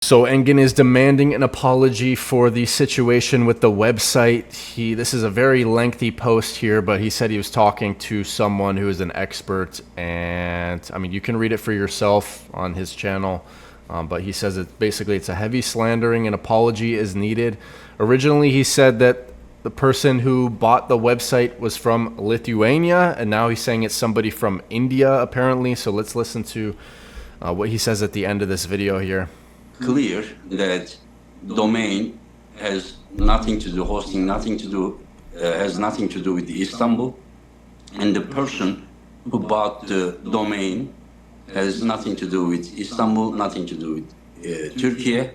So Engin is demanding an apology for the situation with the website. This is a very lengthy post here, but he said he was talking to someone who is an expert, and I mean, you can read it for yourself on his channel. But he says it's a heavy slandering. An apology is needed. Originally, he said that the person who bought the website was from Lithuania, and now he's saying it's somebody from India, apparently. So let's listen to what he says at the end of this video here. Clear that domain has nothing to do, hosting nothing to do, has nothing to do with Istanbul, and the person who bought the domain has nothing to do with Istanbul, nothing to do with Turkey,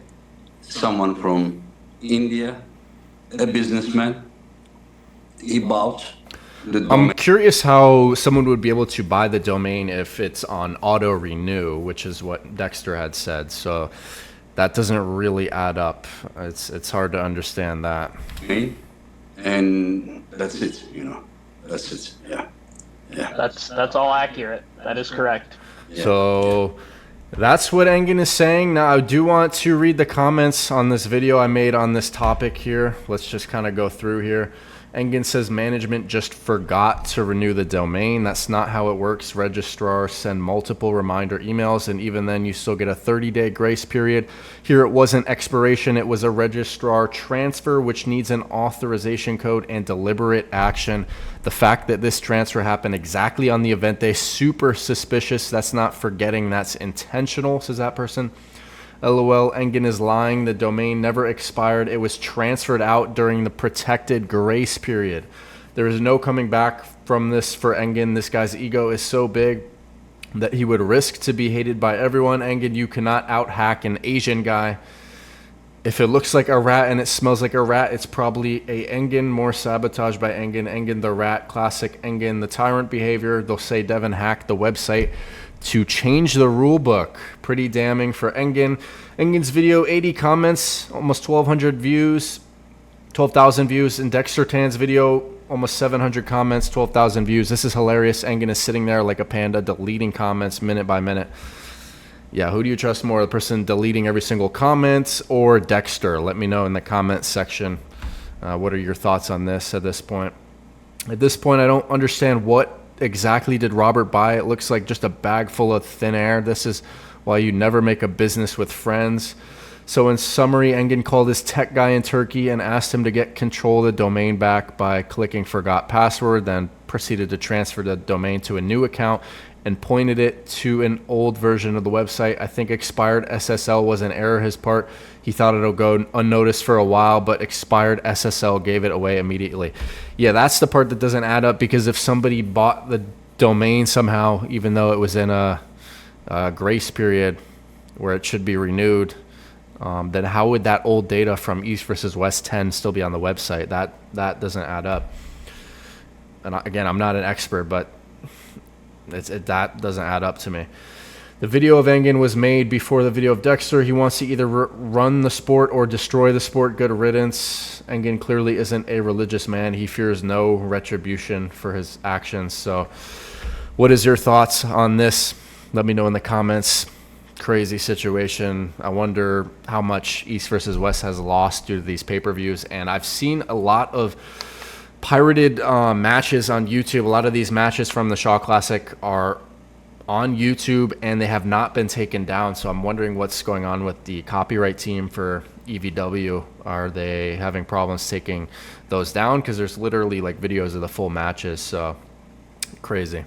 someone from India, a businessman. He bought the domain. I'm curious how someone would be able to buy the domain if it's on auto renew, which is what Dexter had said. So that doesn't really add up. It's hard to understand that. And that's it, that's it. Yeah. That's all accurate. That is correct. Yeah. So that's what Engin is saying. Now I do want to read the comments on this video I made on this topic here. Let's just kind of go through here. Engin says management just forgot to renew the domain. That's not how it works. Registrars send multiple reminder emails, and even then you still get a 30-day grace period. Here it wasn't expiration, it was a registrar transfer, which needs an authorization code and deliberate action. The fact that this transfer happened exactly on the event day, super suspicious. That's not forgetting, that's intentional, says that person. LOL, Engin is lying. The domain never expired. It was transferred out during the protected grace period. There is no coming back from this for Engin. This guy's ego is so big that he would risk to be hated by everyone. Engin, you cannot out-hack an Asian guy. If it looks like a rat and it smells like a rat, it's probably a Engin. More sabotage by Engin. Engin the rat, classic Engin. The tyrant behavior. They'll say Devin hacked the website to change the rule book. Pretty damning for Engin. Engin's video, 80 comments, almost 1,200 views, 12,000 views. And Dexter Tan's video, almost 700 comments, 12,000 views. This is hilarious. Engin is sitting there like a panda, deleting comments minute by minute. Yeah, who do you trust more? The person deleting every single comment or Dexter? Let me know in the comments section. What are your thoughts on this at this point? At this point, I don't understand what exactly did Robert buy. It looks like just a bag full of thin air. This is why you never make a business with friends. So in summary, Engin called his tech guy in Turkey and asked him to get control of the domain back by clicking forgot password, then proceeded to transfer the domain to a new account and pointed it to an old version of the website. I think expired SSL was an error his part. He thought it'll go unnoticed for a while, but expired SSL gave it away immediately. Yeah, that's the part that doesn't add up, because if somebody bought the domain somehow, even though it was in a grace period where it should be renewed, then how would that old data from East versus West 10 still be on the website? That doesn't add up. And again, I'm not an expert, but that doesn't add up to me. The video of Engin was made before the video of Dexter. He wants to either run the sport or destroy the sport. Good riddance. Engin clearly isn't a religious man. He fears no retribution for his actions. So what is your thoughts on this? Let me know in the comments. Crazy situation. I wonder how much East versus West has lost due to these pay-per-views. And I've seen a lot of pirated matches on YouTube. A lot of these matches from the Shaw Classic are on YouTube and they have not been taken down. So I'm wondering what's going on with the copyright team for EVW. Are they having problems taking those down? Because there's literally like videos of the full matches. So crazy.